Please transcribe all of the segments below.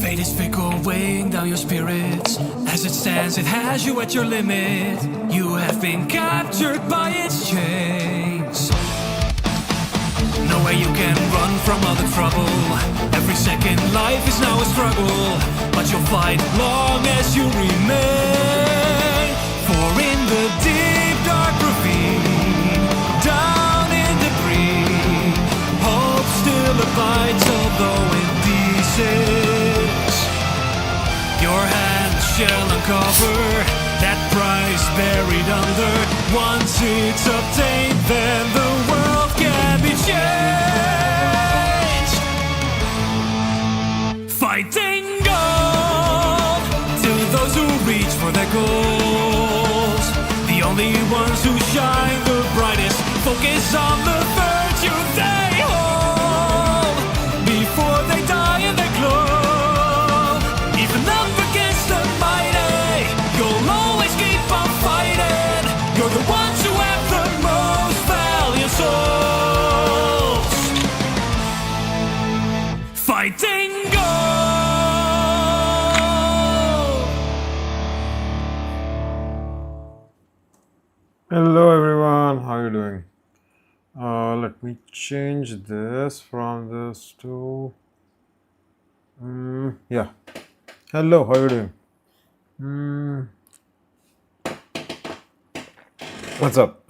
Fate is fickle, weighing down your spirits. As it stands, it has you at your limit. You have been captured by its chains. Nowhere you can run from all the trouble. Every second life is now a struggle, but you'll fight long as you remain. For in the deep dark ravine, down in debris, hope still abides, although it descends. Your hands shall uncover that prize buried under. Once it's obtained, then the world can be changed. Fighting gold to those who reach for their goals. The only ones who shine the brightest focus on the virtue they hold. Before they die in their glow, even up against the mighty, you'll always keep on fighting. You're the ones who have the most valiant souls. Fighting gold. Hello everyone, how are you doing? Let me change this from this to yeah. Hello, how are you doing? What's up?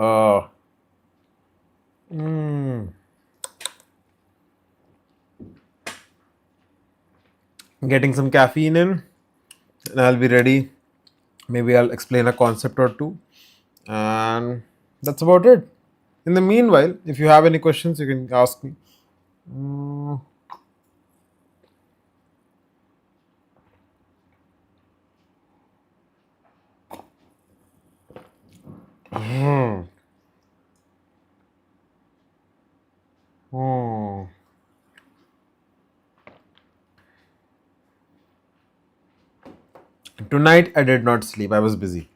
Getting some caffeine in, and I'll be ready. Maybe I'll explain a concept or two, and that's about it. In the meanwhile, if you have any questions, you can ask me. Oh. Tonight I did not sleep. I was busy.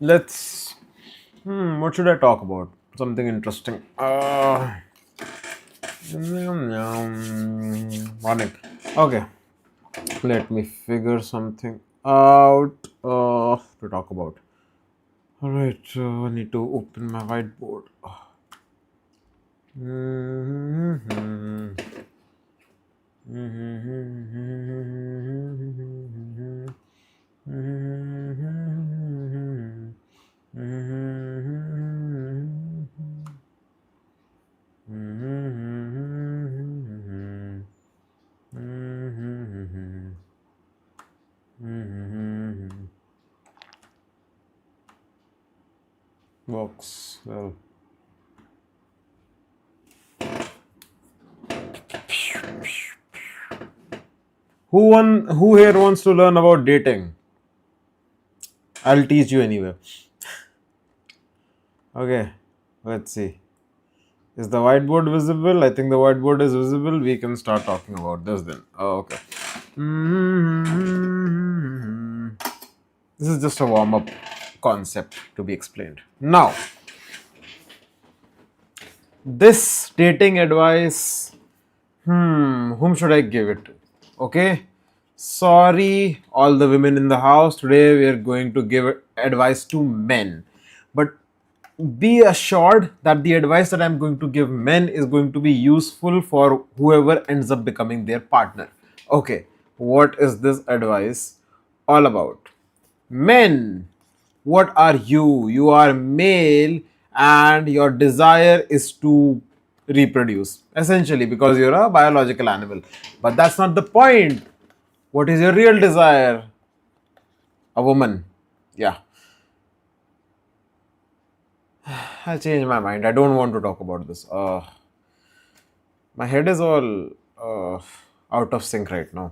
Let's. What should I talk about? Something interesting. Morning. Okay. Let me figure something out to talk about. All right. I need to open my whiteboard. Works well. Who here wants to learn about dating? I'll teach you anyway. Okay, let's see. Is the whiteboard visible? I think the whiteboard is visible. We can start talking about this then. Oh, okay. This is just a warm-up concept to be explained. Now, this dating advice, whom should I give it to? Okay, sorry, all the women in the house. Today we are going to give advice to men, but be assured that the advice that I'm going to give men is going to be useful for whoever ends up becoming their partner. Okay, what is this advice all about? Men, what are you? You are male and your desire is to reproduce, essentially, because you're a biological animal. But that's not the point. What is your real desire? A woman. Yeah. I'll change my mind. I don't want to talk about this. My head is all out of sync right now.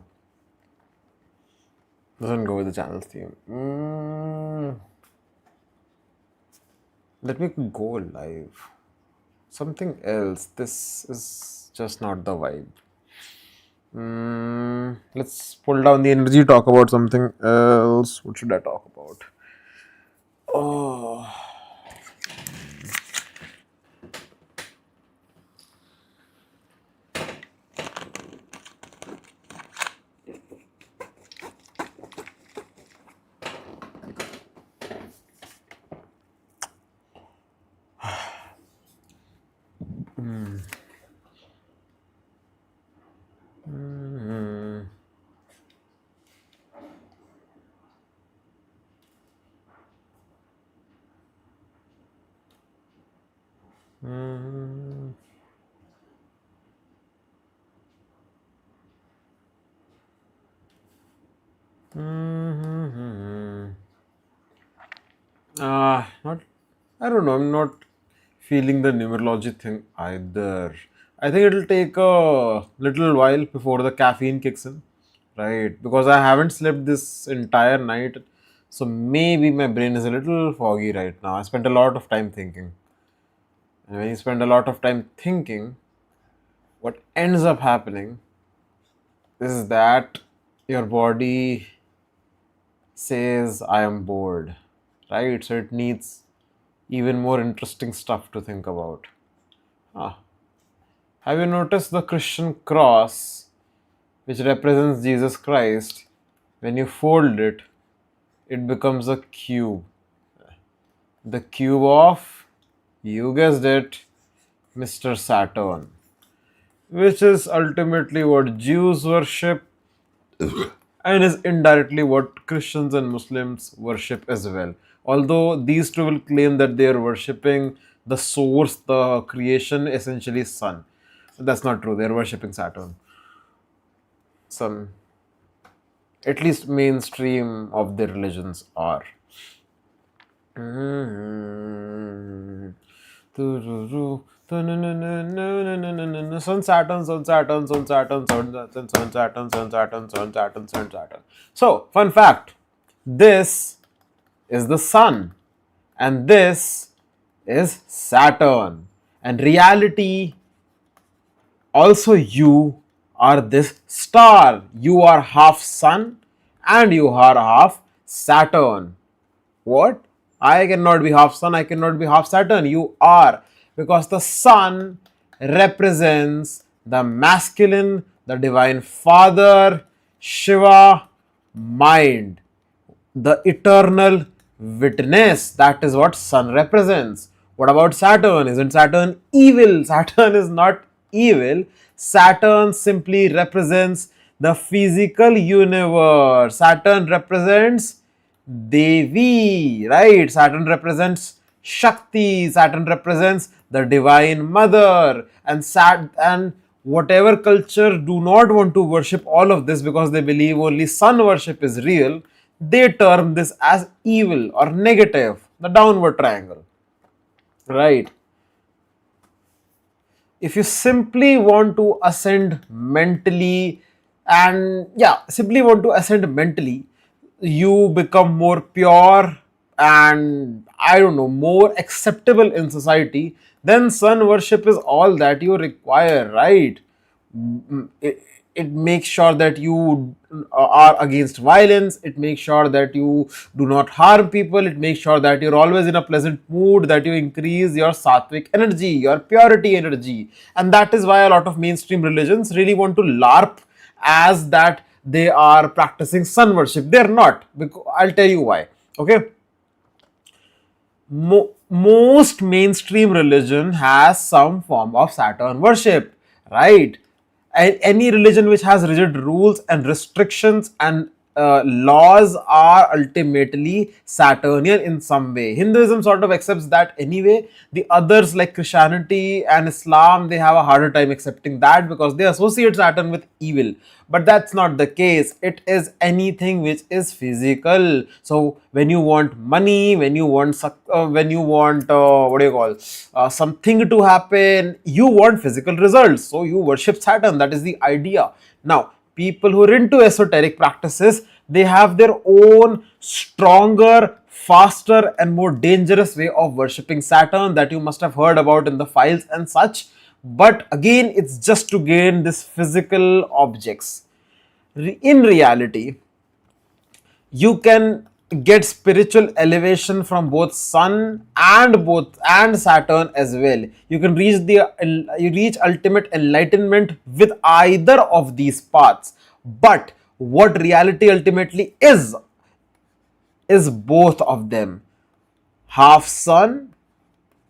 Doesn't go with the channel theme. Let me go live. Something else. This is just not the vibe. Let's pull down the energy, talk about something else. What should I talk about? Oh. Not. I don't know. I'm not feeling the numerology thing either. I think it'll take a little while before the caffeine kicks in, right? Because I haven't slept this entire night, so maybe my brain is a little foggy right now. I spent a lot of time thinking, and when you spend a lot of time thinking, what ends up happening is that your body says, I am bored, right? So it needs even more interesting stuff to think about. Ah. Have you noticed the Christian cross, which represents Jesus Christ? When you fold it, it becomes a cube. The cube of, you guessed it, Mr. Saturn, which is ultimately what Jews worship and is indirectly what Christians and Muslims worship as well. Although these two will claim that they are worshipping the source, the creation, essentially sun. That's not true. They are worshipping Saturn. Some, at least mainstream of their religions are. Sun Saturn, Sun Saturn, Sun Saturn, Sun Saturn, Sun Saturn, Sun Saturn, Sun Saturn, Sun Saturn. So, fun fact, this is the Sun and this is Saturn. And reality, also you are this star. You are half Sun and you are half Saturn. What? I cannot be half Sun, I cannot be half Saturn. You are. Because the Sun represents the masculine, the divine father, Shiva, mind, the eternal witness. That is what Sun represents. What about Saturn? Isn't Saturn evil? Saturn is not evil. Saturn simply represents the physical universe. Saturn represents Devi, right? Saturn represents Shakti. Saturn represents the divine mother. And whatever culture do not want to worship all of this because they believe only sun worship is real, they term this as evil or negative, the downward triangle, right? If you simply want to ascend mentally, and yeah, simply want to ascend mentally, you become more pure and I don't know, more acceptable in society, then sun worship is all that you require, right? It makes sure that you are against violence, it makes sure that you do not harm people, it makes sure that you're always in a pleasant mood, that you increase your sattvic energy, your purity energy. And that is why a lot of mainstream religions really want to larp as that they are practicing sun worship. They're not, because I'll tell you why. Okay, most mainstream religion has some form of Saturn worship, right? And any religion which has rigid rules and restrictions and laws are ultimately Saturnian in some way. Hinduism sort of accepts that anyway. The others like Christianity and Islam, they have a harder time accepting that because they associate Saturn with evil. But that's not the case. It is anything which is physical. So when you want money, when you want what do you call, something to happen, you want physical results. So you worship Saturn. That is the idea. Now, people who are into esoteric practices, they have their own stronger faster and more dangerous way of worshipping Saturn that you must have heard about in the files and such. But again, it's just to gain this physical objects. In reality, you can get spiritual elevation from both sun and Saturn as well. You can reach the you reach ultimate enlightenment with either of these paths. But what reality ultimately is both of them, half sun,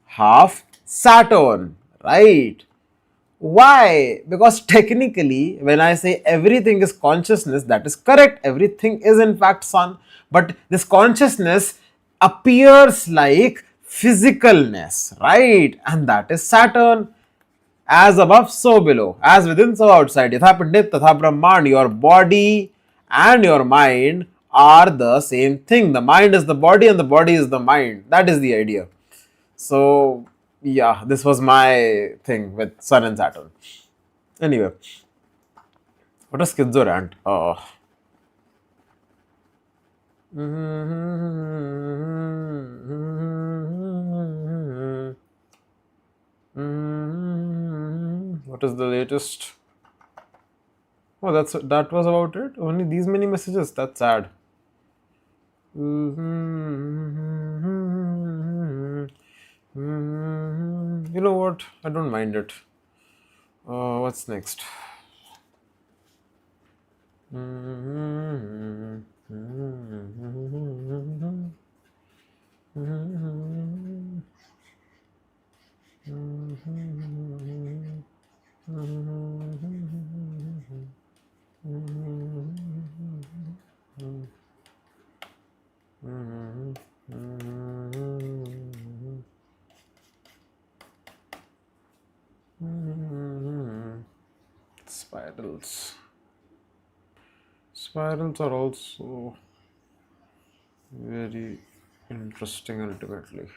half Saturn, right? Why? Because technically, when I say everything is consciousness, that is correct. Everything is in fact sun. But this consciousness appears like physicalness, right? And that is Saturn. As above, so below. As within, so outside. Yatha Pandit, Tatha Brahman. Your body and your mind are the same thing. The mind is the body and the body is the mind. That is the idea. So, yeah, this was my thing with Sun and Saturn. Anyway, what a schizo rant. What is the latest? Oh, that was about it. Only these many messages. That's sad. You know what? I don't mind it. What's next? Spirals. Spirals are also very interesting ultimately.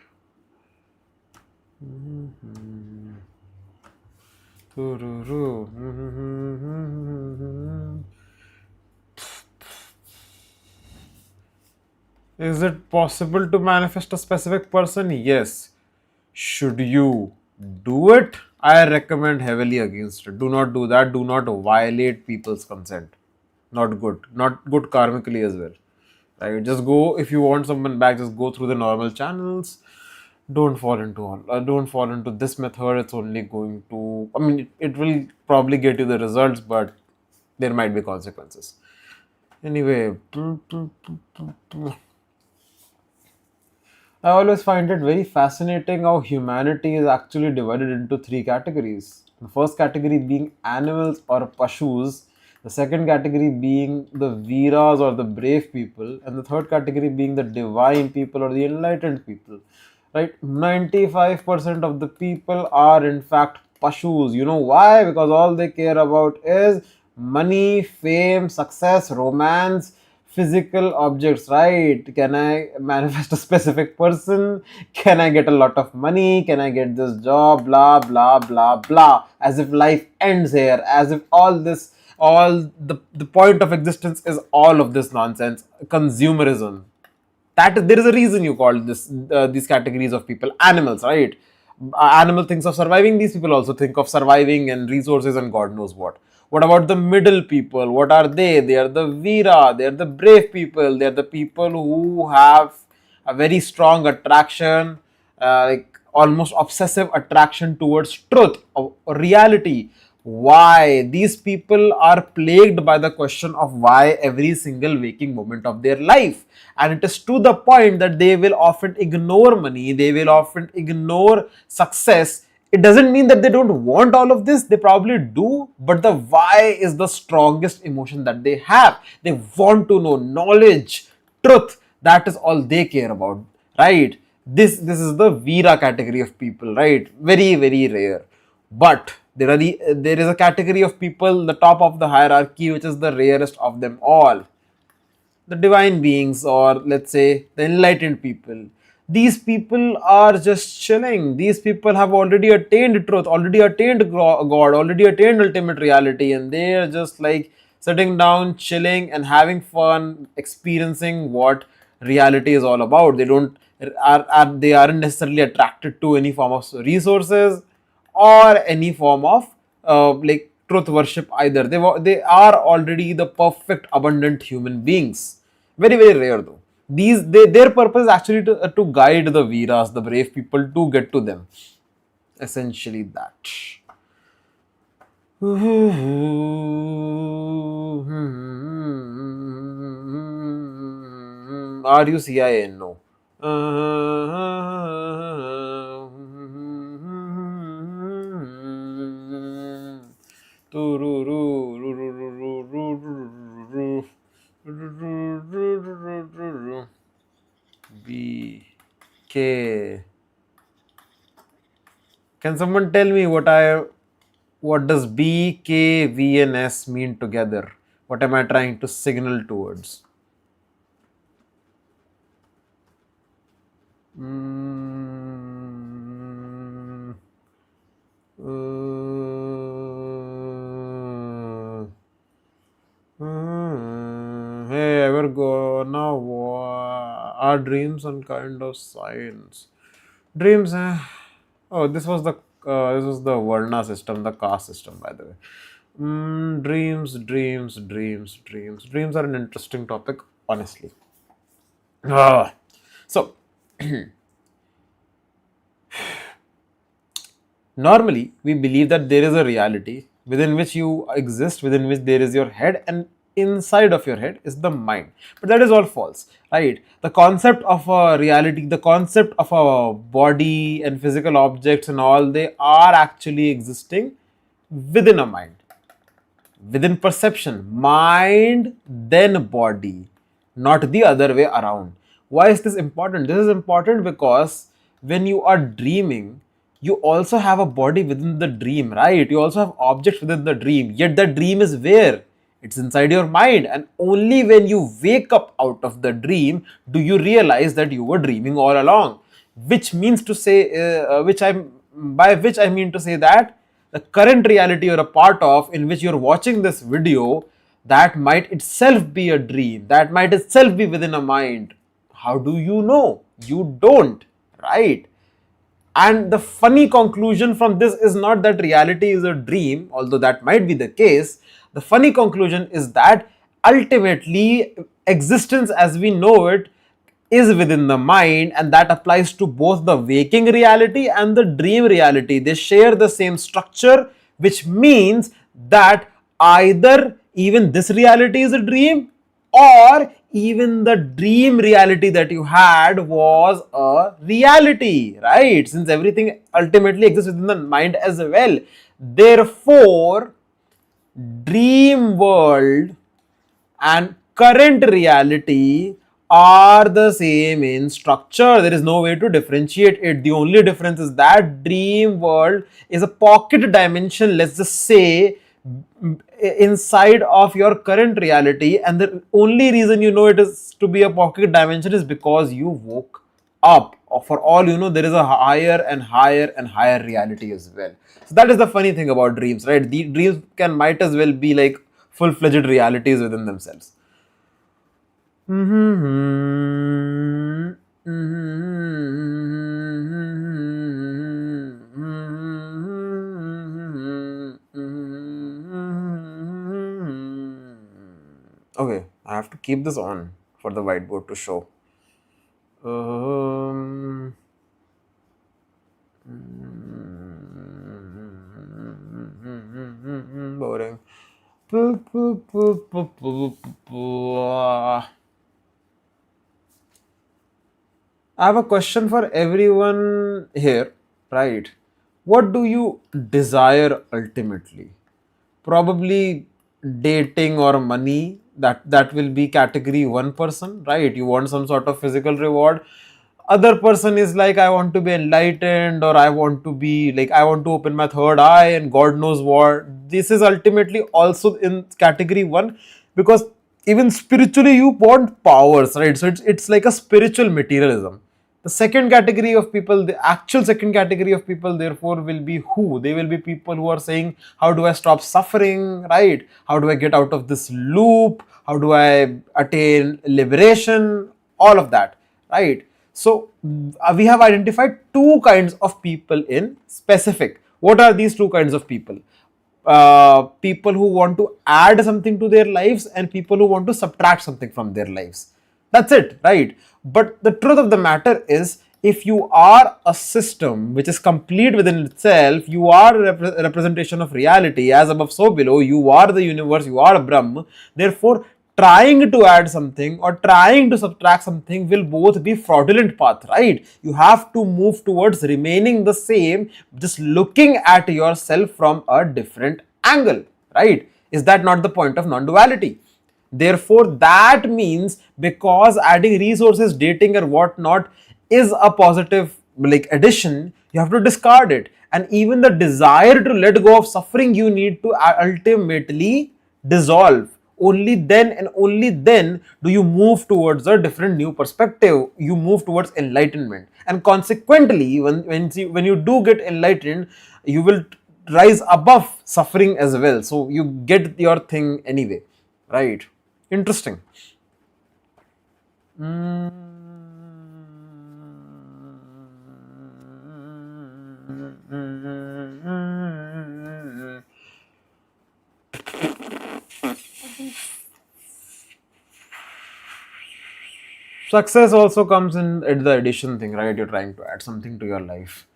Is it possible to manifest a specific person? Yes. Should you do it? I recommend heavily against it. Do not do that. Do not violate people's consent. Not good. Not good karmically as well. Right? Just go, if you want someone back, just go through the normal channels. Don't fall into don't fall into this method. It's only going to, I mean, it will probably get you the results, but there might be consequences. Anyway, I always find it very fascinating how humanity is actually divided into three categories. The first category being animals or pashus, the second category being the Veeras or the brave people, and the third category being the divine people or the enlightened people. Right? 95% of the people are in fact pashus. You know why? Because all they care about is money, fame, success, romance, physical objects, right? Can I manifest a specific person? Can I get a lot of money? Can I get this job? Blah, blah, blah, blah. As if life ends here, as if the point of existence is all of this nonsense. Consumerism. That there is a reason you call these categories of people animals, right? Animal thinks of surviving, these people also think of surviving and resources and god knows what about the middle people? What are they are the Veera, they are the brave people, they are the people who have a very strong attraction, like almost obsessive attraction towards truth or reality. Why these people are plagued by the question of why every single waking moment of their life, and it is to the point that they will often ignore money, they will often ignore success. It doesn't mean that they don't want all of this, they probably do, but the why is the strongest emotion that they have. They want to know knowledge, truth. That is all they care about, right? This is the Veera category of people, right? Very, very rare. But there is a category of people, the top of the hierarchy, which is the rarest of them all, the divine beings, or let's say the enlightened people. These people are just chilling. These people have already attained truth, already attained God, already attained ultimate reality, and they are just like sitting down, chilling, and having fun, experiencing what reality is all about. They don't they aren't necessarily attracted to any form of resources or any form of like truth worship either. They are already the perfect abundant human beings. Very very rare though. Their purpose is actually to guide the Veeras, the brave people, to get to them. Essentially that. Are you CIA? No. B K. Can someone tell me what does B, K, V and S mean together? What am I trying to signal towards? Hey, ever go now? Are dreams some kind of science? Dreams. Oh, this was the Varna system, the caste system, by the way. Dreams are an interesting topic, honestly. So, normally we believe that there is a reality within which you exist, within which there is your head, and inside of your head is the mind. But that is all false, right? The concept of a reality, the concept of a body and physical objects and all, they are actually existing within a mind, within perception. Mind, then body, not the other way around. Why is this important? This is important because when you are dreaming, you also have a body within the dream, right? You also have objects within the dream, yet the dream is where? It's inside your mind, and only when you wake up out of the dream do you realize that you were dreaming all along. Which means to say, which I mean to say that the current reality you're a part of, in which you're watching this video, that might itself be a dream, that might itself be within a mind. How do you know? You don't, right? And the funny conclusion from this is not that reality is a dream, although that might be the case. The funny conclusion is that ultimately existence as we know it is within the mind, and that applies to both the waking reality and the dream reality. They share the same structure, which means that either even this reality is a dream, or even the dream reality that you had was a reality, right? Since everything ultimately exists within the mind as well. Therefore, dream world and current reality are the same in structure. There is no way to differentiate it. The only difference is that dream world is a pocket dimension, let's just say, inside of your current reality, and the only reason you know it is to be a pocket dimension is because you woke up. For all you know, there is a higher and higher and higher reality as well. So that is the funny thing about dreams, right? The dreams might as well be like full-fledged realities within themselves. Okay, I have to keep this on for the whiteboard to show. Boring. I have a question for everyone here, right? What do you desire ultimately? Probably dating or money. That will be category one person, right? You want some sort of physical reward. Other person is like, I want to be enlightened, or I want to be like, I want to open my third eye and God knows what. This is ultimately also in category one, because even spiritually you want powers, right? So it's like a spiritual materialism. The second category of people, the actual second category of people, therefore, will be who? They will be people who are saying, how do I stop suffering, right? How do I get out of this loop? How do I attain liberation? all of that, right? So we have identified two kinds of people in specific. What are these two kinds of people? People who want to add something to their lives and people who want to subtract something from their lives. That's it, right? But the truth of the matter is, if you are a system which is complete within itself, you are a representation of reality, as above so below, you are the universe, you are Brahm. Therefore, trying to add something or trying to subtract something will both be fraudulent path, right? You have to move towards remaining the same, just looking at yourself from a different angle, right? Is that not the point of non-duality? Therefore, that means because adding resources, dating or whatnot is a positive like addition, you have to discard it. And even the desire to let go of suffering, you need to ultimately dissolve. Only then and only then do you move towards a different new perspective. You move towards enlightenment. And consequently, when you do get enlightened, you will rise above suffering as well. So you get your thing anyway, right? Interesting. Success also comes in at the addition thing, right? You're trying to add something to your life.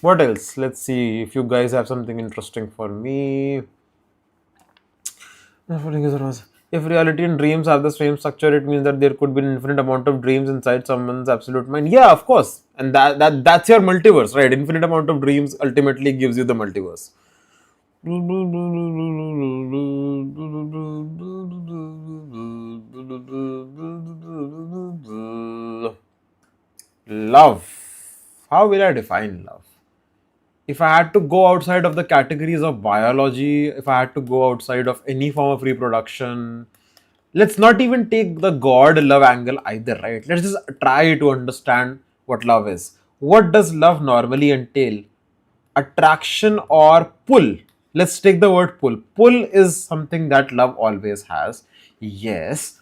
What else? Let's see if you guys have something interesting for me. If reality and dreams have the same structure, it means that there could be an infinite amount of dreams inside someone's absolute mind. Yeah, of course. And that's your multiverse, right? Infinite amount of dreams ultimately gives you the multiverse. Love. How will I define love? If I had to go outside of the categories of biology, if I had to go outside of any form of reproduction, let's not even take the God love angle either, right? Let's just try to understand what love is. What does love normally entail? Attraction or pull? Let's take the word pull. Pull is something that love always has. Yes,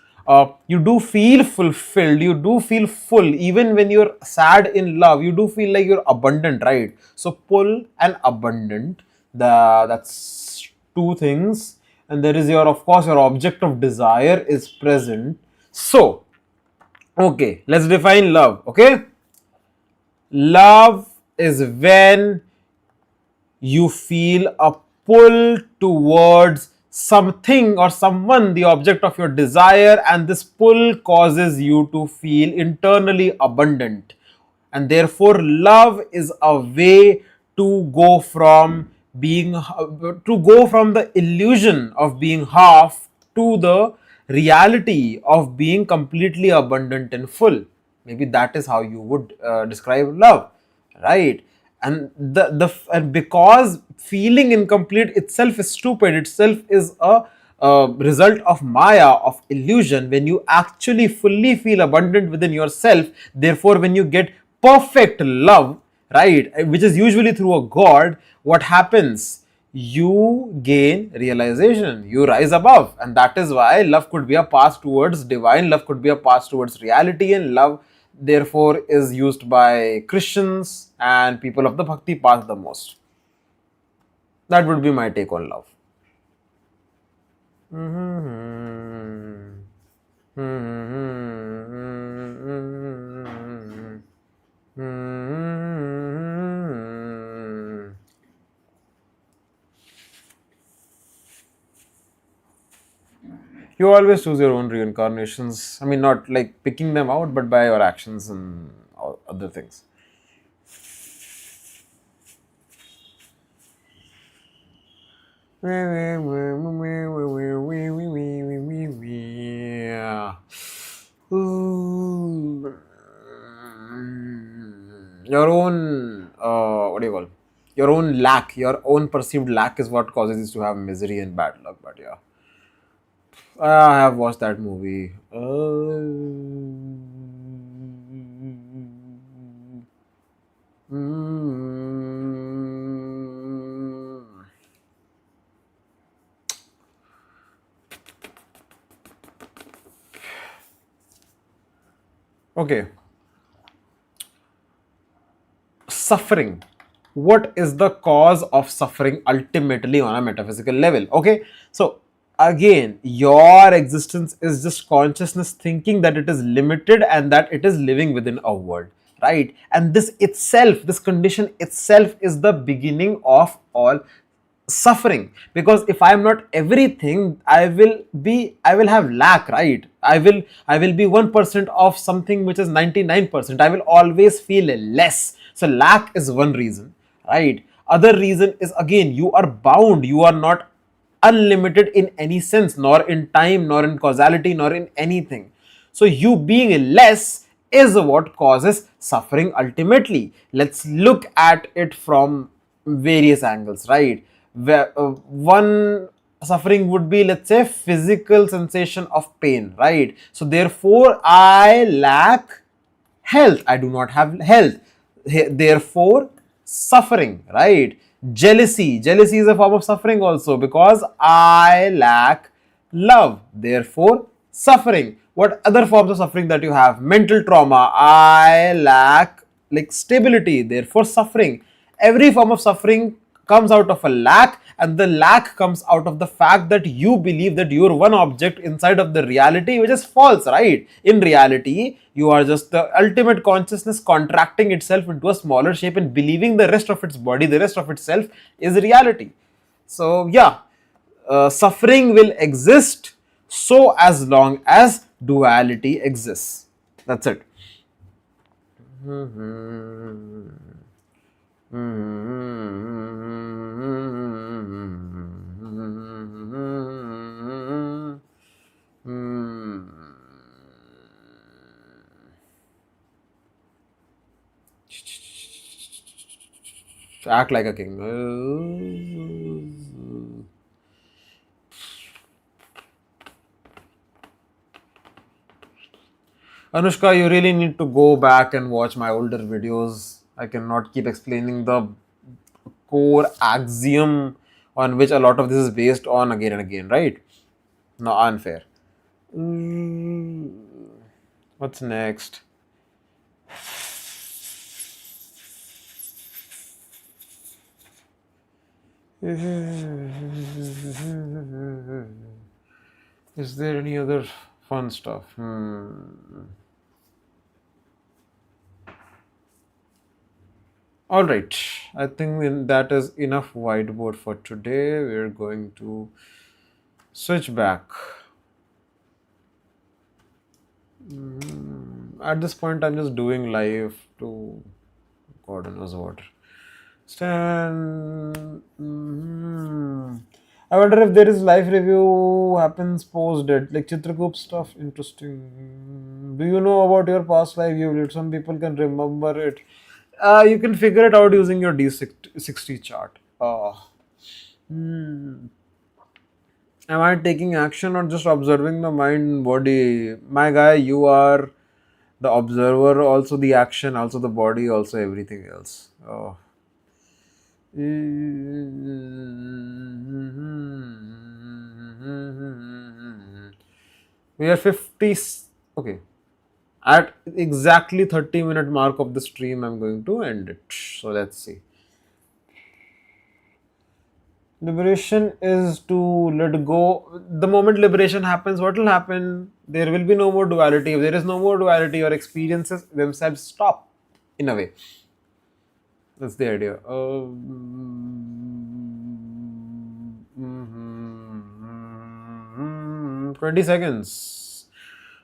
you do feel fulfilled, you do feel full. Even when you're sad in love, you do feel like you're abundant, right? So pull and abundant, that's two things. And there is your, of course, your object of desire is present. So okay, let's define love. Okay, love is when you feel a pull towards something or someone, the object of your desire, and this pull causes you to feel internally abundant. And therefore, love is a way to go from the illusion of being half to the reality of being completely abundant and full. Maybe that is how you would describe love, right? And and because feeling incomplete itself is stupid, itself is a result of maya, of illusion. When you actually fully feel abundant within yourself, therefore when you get perfect love, right, which is usually through a god, what happens? You gain realization, you rise above. And that is why love could be a path towards divine, love could be a path towards reality, and love therefore is used by Christians and people of the bhakti path the most. That would be my take on love. You always choose your own reincarnations. I mean, not like picking them out, but by your actions and other things. Your own, what do you call? Your own lack, your own perceived lack is what causes you to have misery and bad luck. But yeah, I have watched that movie. Okay. Suffering. What is the cause of suffering ultimately on a metaphysical level? Okay. So, again, your existence is just consciousness thinking that it is limited and that it is living within a world, right? And this itself, this condition itself, is the beginning of all suffering, because if I am not everything, I will have lack, right? I will be 1% of something which is 99%. I will always feel less. So lack is one reason, right? Other reason is, again, you are bound, you are not unlimited in any sense, nor in time, nor in causality, nor in anything. So you being less is what causes suffering ultimately. Let's look at it from various angles, right? One suffering would be, let's say, physical sensation of pain, right? So therefore I lack health, I do not have health, therefore suffering, right? Jealousy is a form of suffering also, because I lack love, therefore suffering. What other forms of suffering that you have? Mental trauma, I lack like stability, therefore suffering. Every form of suffering comes out of a lack, and the lack comes out of the fact that you believe that you're one object inside of the reality, which is false, right? In reality, you are just the ultimate consciousness contracting itself into a smaller shape and believing the rest of its body, the rest of itself, is reality. So yeah, suffering will exist so as long as duality exists. That's it. Act like a king. Anushka, you really need to go back and watch my older videos. I cannot keep explaining the core axiom on which a lot of this is based on again and again, right? No, unfair. What's next? Is there any other fun stuff? All right, I think that is enough whiteboard for today. We're going to switch back. At this point, I'm just doing live to God knows what. Stan. I wonder if there is live review happens post it, like Chitrakoop stuff. Interesting. Do you know about your past live you lived? Some people can remember it. You can figure it out using your D60 chart. Am I taking action or just observing the mind and body? My guy, you are the observer, also the action, also the body, also everything else. Oh. We are 50. Okay. At exactly 30-minute mark of the stream, I'm going to end it. So let's see. Liberation is to let go. The moment liberation happens, what will happen? There will be no more duality. If there is no more duality, your experiences themselves stop, in a way. That's the idea. 20 seconds.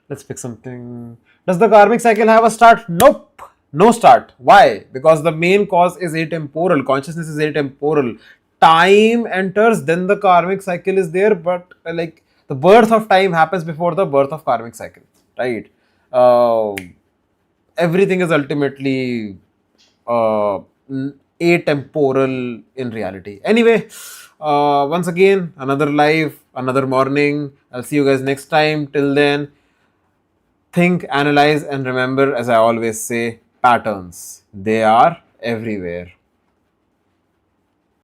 Let's pick something. Does the karmic cycle have a start? Nope. No start. Why? Because the main cause is atemporal. Consciousness is atemporal. Time enters, then the karmic cycle is there, but like the birth of time happens before the birth of karmic cycle, right? Everything is ultimately atemporal in reality. Anyway, once again, another life, another morning. I'll see you guys next time. Till then, think, analyze, and remember, as I always say, patterns. They are everywhere.